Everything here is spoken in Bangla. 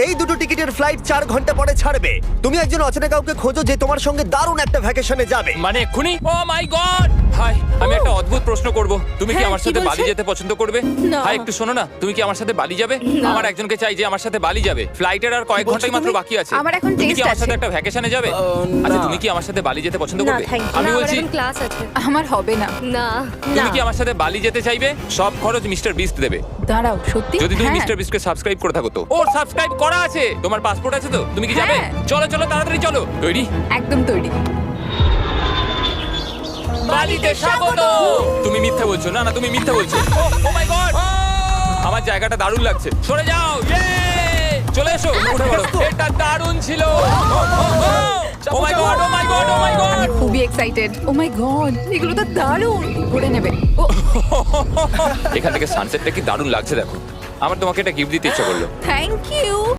এই দুটো টিকিটের ফ্লাইট 4 ঘন্টা পরে ছাড়বে। তুমি একজন অচেনা কাউকে খোঁজো যে তোমার সঙ্গে দারুণ একটা ভ্যাকেশনে যাবে। মানে এক্ষুনি? ও মাই গড! হাই, আমি একটা অদ্ভুত প্রশ্ন করব। তুমি কি হ্যাঁ, আমার কি সাথে বলছে? বালি যেতে পছন্দ করবে? না। হাই, একটু শোনো না, তুমি কি আমার সাথে বালি যাবে? না। আমার একজনকে চাই যে আমার সাথে বালি যাবে। ফ্লাইটের আর কয়েক ঘন্টাই মাত্র বাকি আছে। আমার এখন তুমি কি test আমার সাথে আছে। একটা ভ্যাকেশনে যাবে? আচ্ছা, তুমি কি আমার সাথে বালি যেতে পছন্দ না, করবে? thank you. আমি না, আমার বলছি, এখন ক্লাস আছে। আমার হবে না। না তুমি না কি আমার সাথে বালি যেতে চাইবে? সব খরচ মিস্টার বিস্ট দেবে। দাঁড়াও, সত্যি? যদি তুমি হ্যাঁ। মিস্টার বিস্টকে সাবস্ক্রাইব করে থাকো তো। ও সাবস্ক্রাইব করা আছে। তোমার পাসপোর্ট আছে তো? তুমি কি যাবে? হ্যাঁ। চলো চলো, তাড়াতাড়ি চলো। তৈরি? একদম তৈরি। বালিতে স্বাগত। তুমি মিথ্যা বলছো। না না, তুমি মিথ্যা বলছো। ও মাই গড! আমার জায়গাটা দারুণ লাগছে। সরে যাও। চলে এসো, উঠে পড়ো। এটা দারুণ ছিল। ও মাই গড, ও মাই গড, ও মাই গড! আমি খুবই এক্সাইটেড। ও মাই গড, এগুলো তো দারুণ। ঘুরে নেবে। ও এখান থেকে সানসেটটা কি দারুণ লাগছে দেখো। আমার তোমাকে একটা গিফট দিতে ইচ্ছা করলো। Thank you.